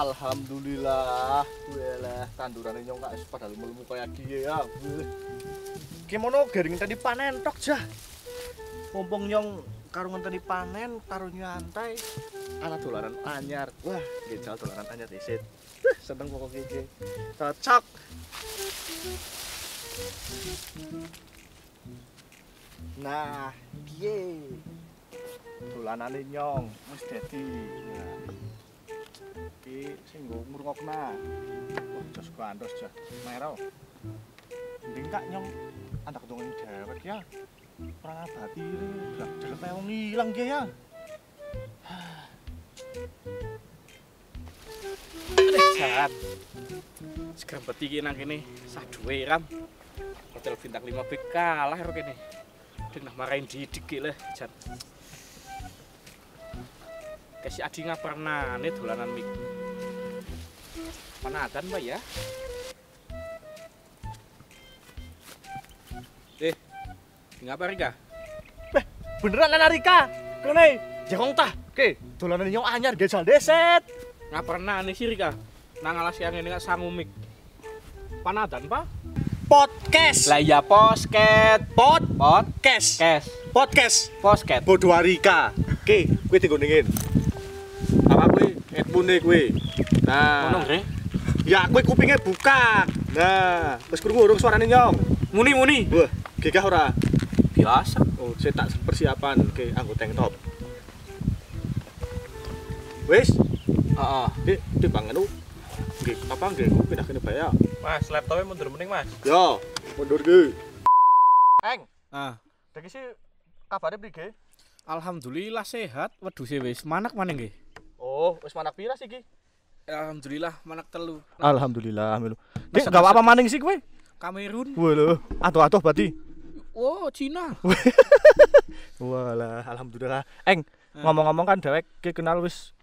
Alhamdulillah, gue lah tanduran nyong kak padahal melemu kayak dia ya. Gimana garing tadi panen tok jah. Mumpung nyong karungan tadi panen, karo nyantai, anak dolanan anyar. Wah, gejal dolanan anyar disit. Seneng pokoknya iki. Cocok. Nah, piye? Dolanane nyong wis dadi. Nah. Iki sing nggo ngrungokna. Wah, jos gandos jah. Mero. Mending kak nyong andak dongeng dewek ya. Ora abati iki, jelek wong ilang ki ya. Jahat. Segrempet iki nang kene saduwe ram. Hotel bintang 5 B kalah karo kene. Denah marahin didik lah, Jan. Kasih adi ngaparna nih dolanan mik. Panatan, Mbak ya? Ngapa Rika? Beneran ana Rika. Kene jekong tah. Oke, dolanan nyong anyar gejal deset. Ngaparna nih si Rika? Nang alas yang ini gak sangu mik. Panatan, Pak? Podcast. Lah iya posket. Podcast. Posket. Bodo Rika. Oke, kowe tinggo-ningin. Apa kowe headphone kowe? Nah. Ngono, Re. Ya kowe kupinge buka. Nah, wis krungu urung suarane nyong. Muni. Wah, gegah ora? Biasa. Oh, saya tak persiapan ke anggo tank top. Wis? Heeh. Di bang anu. Nggih, apa nggih pindah kene bae ya. Mas, laptopnya mundur mending, Mas. Yo, mundur ge. Eng, Dek iki kabare priye? Alhamdulillah sehat. Wedhuse wis manak maneh nggih. Oh, wis manak pira sih iki? Alhamdulillah manak telu. Alhamdulillah, milu. Nek enggak apa-apa maning sih kowe? Kamerun. Waduh, atuh-atuh berarti. Oh, Cina. Walah, alhamdulillah. Eng, ngomong-ngomong kan dewek ki kenal wis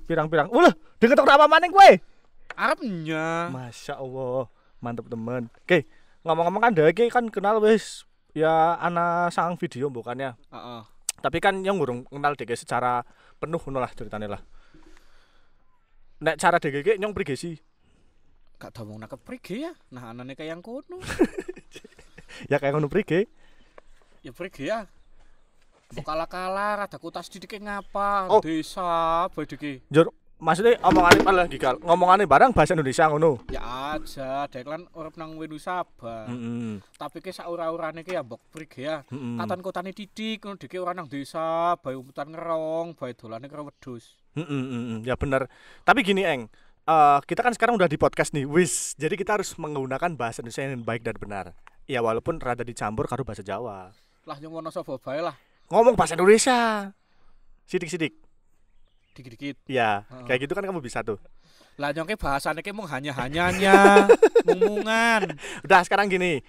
pirang-pirang. Walah, denget ora apa maning kowe? Arepnya. Masya Allah, mantep temen. Oke, ngomong-ngomong kan dewek ki kan kenal wis ya ana sang video bukannya. Heeh. Tapi kan yang ngurung kenal DG secara penuh ngono lah ceritane lah. Nek cara DG nyong prige sih. Gak domong nak keprige ya. Nah, anane kayak yang kono. Ya kayak ngono prige. Ya prige ya. Mbok kala-kala rada kutas didike ngapa? Oh. Desa bae dike. Jur, maksudnya omongane malah gigal. Ngomongane barang bahasa Indonesia ngono. Ya aja, dek lan urip nang Wenu Sabah. Tapi ki sak ora-urane ki ya mbok prige ya. Katon kotane didik ngono dike ora nang desa, bae umputan ngerong, bae dolane karo wedhus. Ya bener. Tapi gini Eng, kita kan sekarang udah di podcast nih, wis. Jadi kita harus menggunakan bahasa Indonesia yang baik dan benar. Ya walaupun rada dicampur karo bahasa Jawa. Lah nyong ngono sapa bae lah. Ngomong bahasa Indonesia. Sidik-sidik. Dikit-dikit. Ya, kayak gitu kan kamu bisa tuh. Lah nyong ki bahasane ki mung hanya-hanyanya, mung-mungan. Udah sekarang gini.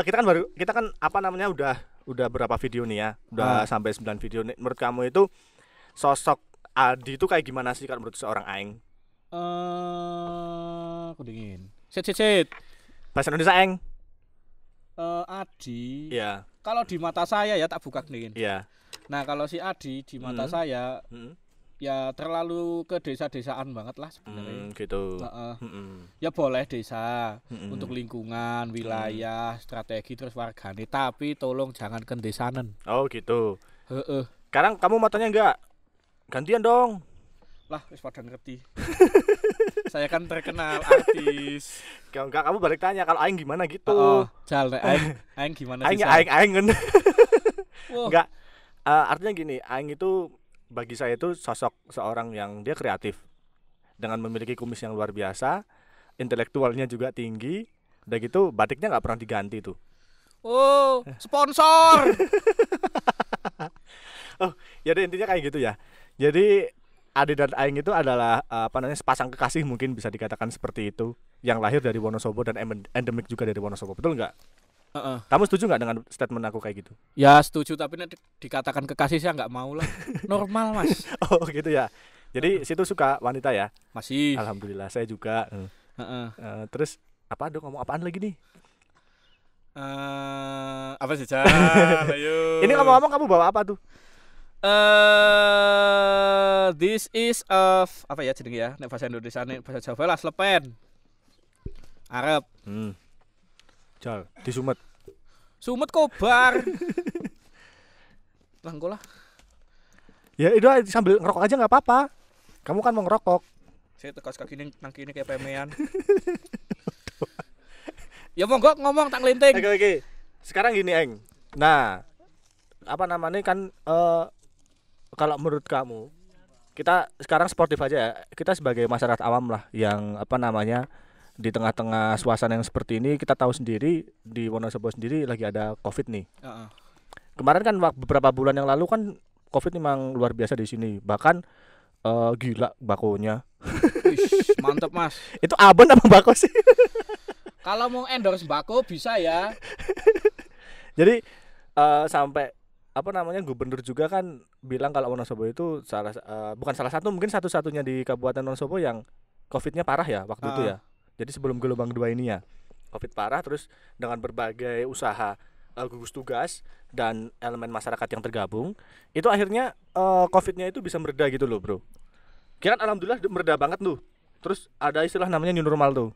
Kita kan apa namanya udah berapa video nih ya? Udah sampai 9 video nih. Menurut kamu itu sosok Adi itu kayak gimana sih kalau menurut seorang Aing? Aku dingin. Sit. Bahasa Indonesia Aing? Adi. Iya. Kalau di mata saya ya tak buka dingin. Iya. Nah, kalau si Adi di mata saya ya terlalu ke desa-desaan banget lah sebenarnya. Gitu. Ya boleh desa untuk lingkungan, wilayah, strategi terus wargane, tapi tolong jangan kendesanen. Oh, gitu. Heeh. Sekarang kamu matanya enggak? Gantian dong. Lah, wis pada ngerti. Saya kan terkenal artis. Kalau enggak kamu balik tanya kalau Aing gimana gitu. Jal nek aing gimana sih? Aing kan. Wow. Enggak. Artinya gini, Aing itu bagi saya itu sosok seorang yang dia kreatif. Dengan memiliki kumis yang luar biasa, intelektualnya juga tinggi. Udah gitu batiknya enggak pernah diganti tuh. Oh, sponsor. Oh, jadi intinya kayak gitu ya. Jadi Adi dan Aing itu adalah sepasang kekasih mungkin bisa dikatakan seperti itu, yang lahir dari Wonosobo dan endemik juga dari Wonosobo. Betul nggak? Kamu setuju nggak dengan statement aku kayak gitu? Ya setuju, tapi nek dikatakan kekasih saya nggak mau lah. Normal Mas. Oh gitu ya. Jadi situ suka wanita ya? Masih. Alhamdulillah saya juga. Terus apa dong, ngomong apaan lagi nih? Apa sih Ayo. Ini ngomong-ngomong kamu bawa apa tuh? This is apa ya jenenge ya? Nek bahasa Indonesia nek bahasa Jawa lah slepen. Arep. Jal, di Sumet. Sumet kobar. Lah engko lah. Ya itu sambil ngerokok aja enggak apa-apa. Kamu kan mau ngerokok. Saya tekas kaki nang kene kayak pemean. Ya monggo ngomong tak nglinting. Oke. Sekarang gini, Eng. Nah, apa namanya kan kalau menurut kamu kita sekarang sportif aja ya. Kita sebagai masyarakat awam lah yang apa namanya di tengah-tengah suasana yang seperti ini kita tahu sendiri di Wonosobo sendiri lagi ada Covid nih. Kemarin kan beberapa bulan yang lalu kan Covid memang luar biasa di sini. Bahkan gila bakonya. Wih, mantep Mas. Itu abon apa bako sih? Kalau mau endorse bako bisa ya. Jadi sampai apa namanya gubernur juga kan bilang kalau Wonosobo itu bukan salah satu mungkin satu-satunya di Kabupaten Wonosobo yang Covid-nya parah ya waktu itu ya. Jadi sebelum gelombang 2 ini ya Covid parah, terus dengan berbagai usaha gugus tugas dan elemen masyarakat yang tergabung itu akhirnya Covid-nya itu bisa mereda gitu loh bro. Kira kan alhamdulillah mereda banget tuh. Terus ada istilah namanya new normal tuh.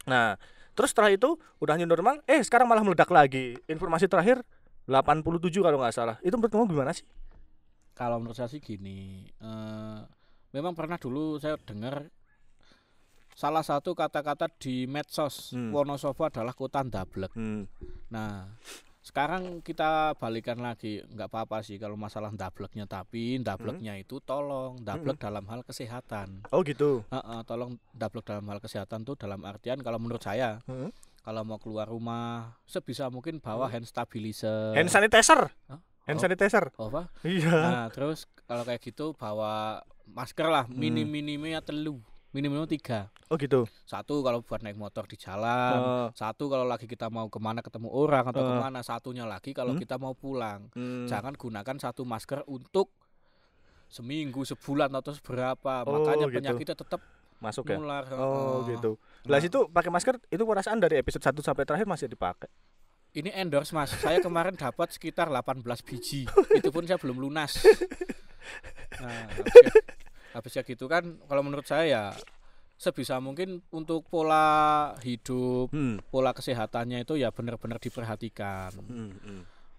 Nah terus setelah itu udah new normal, sekarang malah meledak lagi. Informasi terakhir 87 kalau nggak salah. Itu menurut kamu gimana sih? Kalau menurut saya sih gini, memang pernah dulu saya dengar salah satu kata-kata di medsos Wonosobo adalah kota ndablek. Nah sekarang kita balikan lagi, nggak apa-apa sih kalau masalah ndableknya, tapi ndableknya itu tolong ndablek dalam hal kesehatan. Oh gitu. Tolong ndablek dalam hal kesehatan tuh dalam artian kalau menurut saya kalau mau keluar rumah sebisa mungkin bawa hand stabilizer, hand sanitizer. Hand sanitizer. Apa? Iya. Nah terus kalau kayak gitu bawa masker lah, minimumnya minimal 3. Oh gitu. 1 kalau buat naik motor di jalan, 1 kalau lagi kita mau kemana ketemu orang atau kemana, 1-nya lagi kalau kita mau pulang. Jangan gunakan 1 masker untuk seminggu, sebulan atau seberapa. Makanya gitu. penyakitnya tetap masuk nular. Ya. Gitu. Belas itu pakai masker itu perasaan dari episode 1 sampai terakhir masih dipakai. Ini endorse Mas. Saya kemarin dapat sekitar 18 biji. Itu pun saya belum lunas. Nah, habisnya gitu kan kalau menurut saya ya sebisa mungkin untuk pola hidup, pola kesehatannya itu ya benar-benar diperhatikan.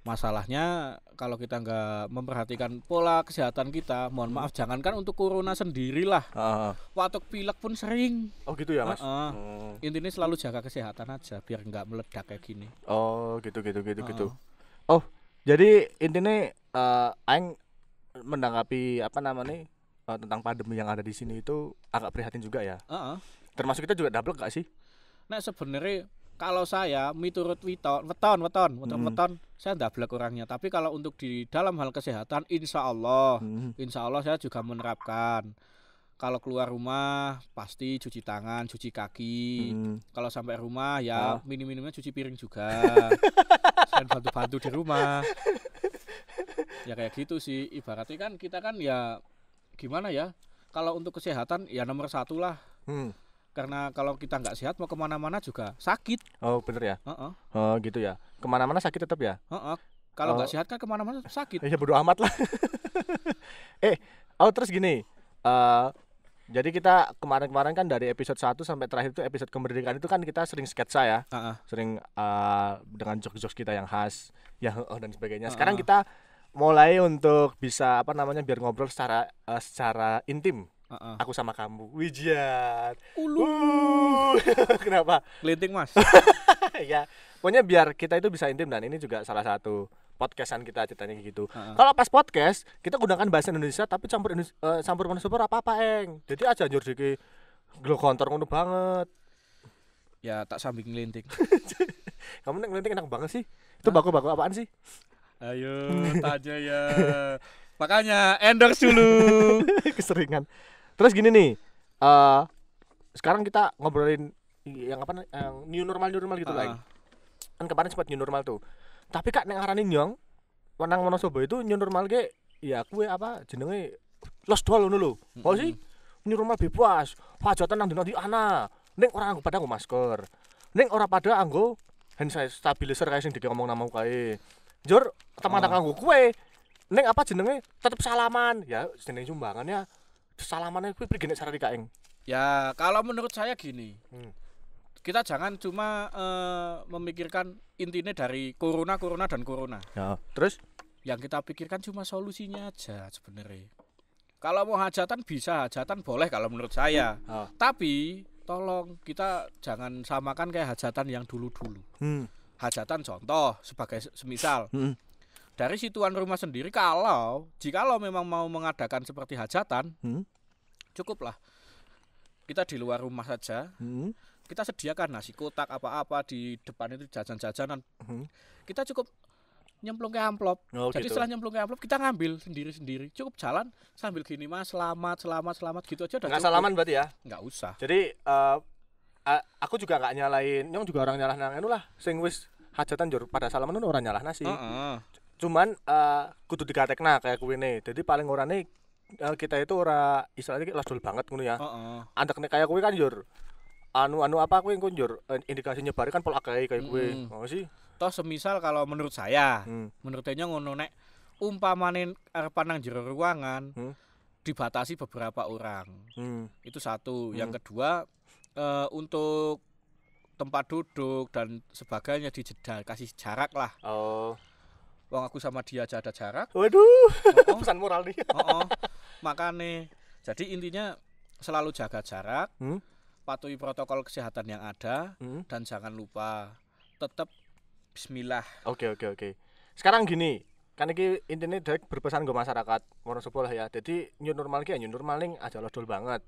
Masalahnya kalau kita nggak memperhatikan pola kesehatan kita, mohon maaf jangankan untuk corona sendirilah. Watuk pilek pun sering. Oh gitu ya Mas. Intinya selalu jaga kesehatan aja biar nggak meledak kayak gini. Oh gitu. Oh jadi intinya aing menanggapi apa namanya tentang pandemi yang ada di sini itu agak prihatin juga ya. Termasuk kita juga double gak sih? Nah sebenarnya kalau saya miturut weton saya ndablek orangnya. Tapi kalau untuk di dalam hal kesehatan insya Allah saya juga menerapkan. Kalau keluar rumah pasti cuci tangan, cuci kaki. Kalau sampai rumah ya minim-minimnya cuci piring juga. Selain bantu-bantu di rumah. Ya kayak gitu sih. Ibaratnya kan kita kan ya gimana ya, kalau untuk kesehatan ya nomor 1 lah. Karena kalau kita nggak sehat mau kemana-mana juga sakit. Oh bener ya. Oh gitu ya, kemana-mana sakit tetap ya. Kalau nggak sehat kan kemana-mana sakit. Ya bodo amat lah. Terus gini, jadi kita kemarin kan dari episode 1 sampai terakhir itu episode kemerdekaan itu kan kita sering sketsa ya. Sering dengan jokes-jokes kita yang khas ya dan sebagainya. Sekarang kita mulai untuk bisa apa namanya biar ngobrol secara intim. Aku sama kamu. Wijiat. Kenapa? Kelinting Mas. Ya, pokoknya biar kita itu bisa intim dan ini juga salah satu podcastan kita ceritanya gitu. Kalau pas podcast kita gunakan bahasa Indonesia tapi campur Wonosobo apa-apa Eng. Jadi aja njur iki glo kontor ngono banget. Ya tak sambing kelinting. Kamu nek kelinting enak banget sih. Itu bako-bako apaan sih? Ayo tanya ya. Makanya endorse dulu. Keseringan. Terus gini nih, sekarang kita ngobrolin yang apa yang new normal gitu lah. Kan kemarin sempat new normal tuh. Tapi kak nek ngarani nyong, nang Wonosobo itu new normal ge ya kuwe apa jenenge lockdown ngono lho. Oh sih new normal bebas. Hajatan nang ndi ana. Ning ora pada nggo masker. Ning ora pada anggo hand stabilizer kayak sing diomong namamu kae. Jur teman-teman nganggo kue ning apa jenenge tetep salaman. Ya jenenge sumbangannya salamannya kuwi prigene cara dikaeng. Ya kalau menurut saya gini, kita jangan cuma memikirkan intinya dari corona dan corona. Ya, terus Yang kita pikirkan cuma solusinya aja sebenarnya. Kalau mau hajatan bisa, hajatan boleh kalau menurut saya. Tapi tolong kita jangan samakan kayak hajatan yang dulu-dulu. Hajatan contoh sebagai semisal. Dari si tuan rumah sendiri jikalau memang mau mengadakan seperti hajatan, cukuplah kita di luar rumah saja. Kita sediakan nasi kotak apa-apa di depan itu jajan-jajanan. Kita cukup nyemplung ke amplop. Jadi setelah nyemplung ke amplop kita ngambil sendiri-sendiri. Cukup jalan sambil gini Mas, selamat gitu aja udah. Enggak salaman berarti ya? Enggak usah. Jadi aku juga enggak nyalain, nyong juga orang nyalah nang anu lah sing wis hajatan jur pada salaman ora nyalah nasi. Cuman kudu digatekna kayak kuwene. Jadi paling orane kita itu ora istilahnya lasdul banget ngono ya. Andek nek kayak kuwi kan jur anu apa kuwi engko jur indikasi nyebari kan pola kayak kuwi. Oh sih. Toh semisal kalau menurut saya, menurutnya ngono nek umpamane arepan nang jero ruangan dibatasi beberapa orang. Itu satu. Yang kedua untuk tempat duduk dan sebagainya kasih jarak lah. Wong aku sama dia aja ada jarak. Waduh. Pesan moral nih. Makane jadi intinya selalu jaga jarak, patuhi protokol kesehatan yang ada, dan jangan lupa tetap bismillah. Oke. Sekarang gini, kan iki intine direct berpesan ke masyarakat Wonosobo lah ya. Jadi new normal ki new normal ning aja lodol banget.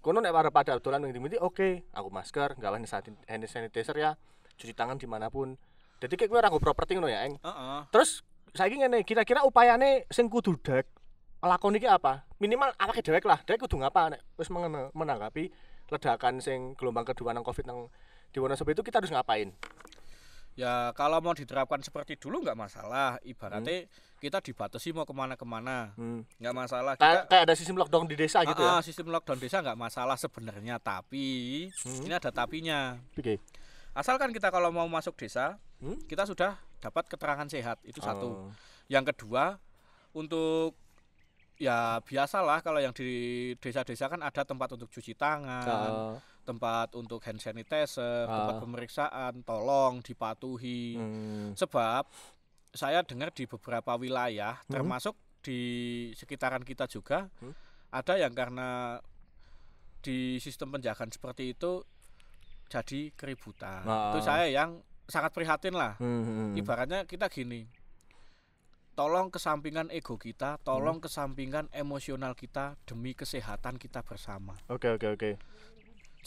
Kono nek para pada dolan ning ndi oke, aku masker, gawe hand sanitizer ya, cuci tangan dimanapun. Jadi kayak gue orang properti ngono ya, Eng. Terus saiki ngene, kira-kira upayane sing kudu dek lakoni iki apa? Minimal awake dhewek lah, dhewek kudu ngapa nek wis menanggapi ledakan sing gelombang kedua nang Covid nang di Wonosobo itu kita harus ngapain? Ya kalau mau diterapkan seperti dulu nggak masalah, ibaratnya kita dibatasi mau kemana-kemana, nggak masalah. Kayak ada sistem lockdown di desa gitu ya? Sistem lockdown desa nggak masalah sebenarnya, tapi ini ada tapinya. Asalkan kita kalau mau masuk desa, kita sudah dapat keterangan sehat, itu satu. Yang kedua, untuk ya biasalah kalau yang di desa-desa kan ada tempat untuk cuci tangan, tempat untuk hand sanitizer, tempat pemeriksaan, tolong dipatuhi. Sebab saya dengar di beberapa wilayah, termasuk di sekitaran kita juga, ada yang karena di sistem penjagaan seperti itu jadi keributan. Itu saya yang sangat prihatin lah. Ibaratnya kita gini, tolong kesampingkan ego kita, tolong kesampingkan emosional kita demi kesehatan kita bersama. Oke.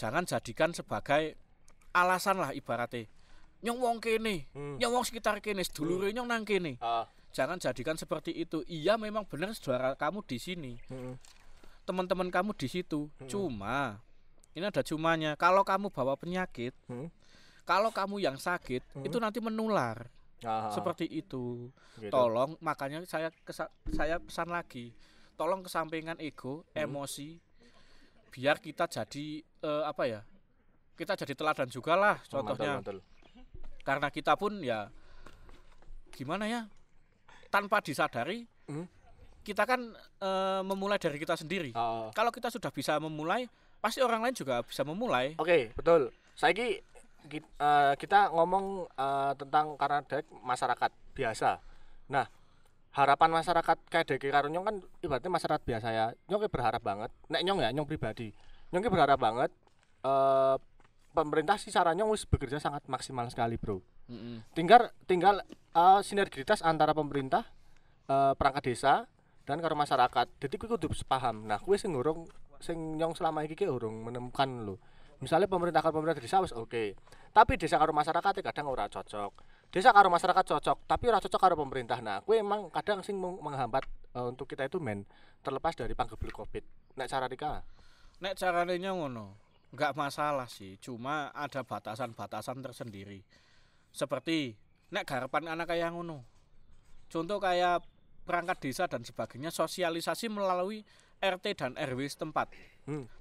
Jangan jadikan sebagai alasan lah ibaratnya. Nyong wong kene, nyong wong sekitar kene, sedulure nyong nang kene. Jangan jadikan seperti itu. Iya memang benar saudara kamu di sini. Teman-teman kamu di situ. Cuma ini ada cumanya. Kalau kamu bawa penyakit, kalau kamu yang sakit, itu nanti menular. Seperti itu. Gitu. Tolong, makanya saya pesan lagi. Tolong kesampingkan ego, emosi, biar kita jadi kita jadi teladan juga lah contohnya. Mantul. Karena kita pun ya gimana ya, tanpa disadari kita kan memulai dari kita sendiri. Kalau kita sudah bisa memulai, pasti orang lain juga bisa memulai. Oke, betul. Saiki kita ngomong tentang karena dek masyarakat biasa. Nah, harapan masyarakat kayak dek karo nyong kan ibaratnya masyarakat biasa ya. Nyong berharap banget, nek nyong pribadi. Nyong berharap banget pemerintah sih caranya wis bekerja sangat maksimal sekali, Bro. Tinggal sinergitas antara pemerintah, perangkat desa dan karo masyarakat. Jadi kuwi kudu sepaham. Nah, kuwi sing nyong selama iki urung menemukan lho. Misalnya pemerintah desa wis oke. Tapi desa karo masyarakat kadang ora cocok. Desa karo masyarakat cocok, tapi ora cocok karo pemerintah. Nah, kuwi emang kadang sing menghambat untuk kita itu terlepas dari panggebul Covid. Nek cara Rika? Nek carane ngono, enggak masalah sih. Cuma ada batasan-batasan tersendiri. Seperti nek garepan anak kayak ngono. Contoh kayak perangkat desa dan sebagainya, sosialisasi melalui RT dan RW setempat.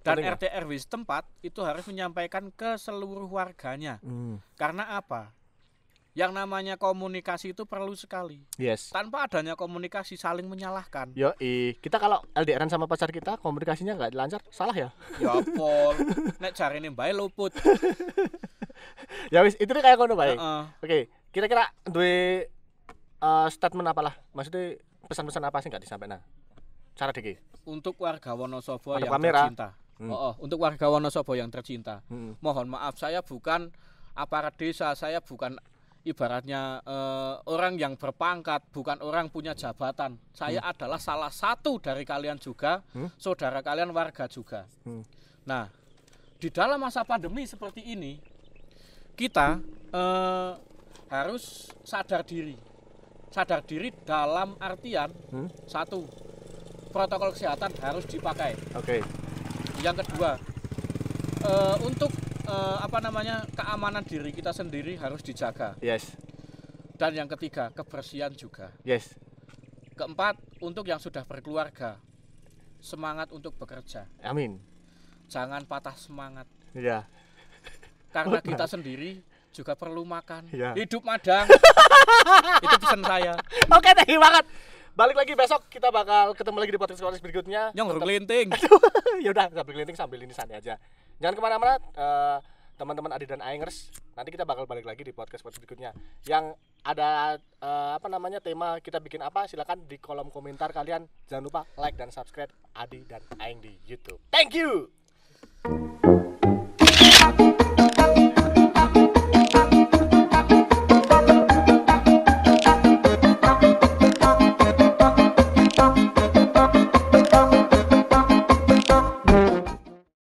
Dan RT RW setempat itu harus menyampaikan ke seluruh warganya. Karena apa? Yang namanya komunikasi itu perlu sekali. Yes. Tanpa adanya komunikasi saling menyalahkan. Yo, kita kalau LDRan sama pacar kita komunikasinya nggak lancar, salah ya? Ya pol, nek jarine mbae luput. Ya wis, itu kayak ngono bae. Heeh. Oke, kira-kira duwe statement apalah? Maksudnya pesan-pesan apa sih nggak disampaikan? Cara diki. Untuk warga Wonosobo Ada yang kamera. tercinta. Untuk warga Wonosobo yang tercinta. Mohon maaf, saya bukan aparat desa, saya bukan ibaratnya orang yang berpangkat, bukan orang punya jabatan. Saya adalah salah satu dari kalian juga, saudara kalian, warga juga. Nah, di dalam masa pandemi seperti ini, kita harus sadar diri. Sadar diri dalam artian satu, protokol kesehatan harus dipakai. Oke. Yang kedua, untuk keamanan diri kita sendiri harus dijaga. Yes. Dan yang ketiga, kebersihan juga. Yes. Keempat, untuk yang sudah berkeluarga, semangat untuk bekerja. Amin. Jangan patah semangat. Iya. Karena kita sendiri juga perlu makan. Iya. Hidup madang. Itu pesan saya. Oke, thank you banget. Balik lagi besok, kita bakal ketemu lagi di podcast berikutnya. Yang berkelinting. Ya udah, sambil kelinting sambil ini santai aja. Jangan kemana-mana, teman-teman Adi dan Aingers. Nanti kita bakal balik lagi di podcast berikutnya. Yang ada tema kita bikin apa? Silakan di kolom komentar kalian. Jangan lupa like dan subscribe Adi dan Aing di YouTube. Thank you.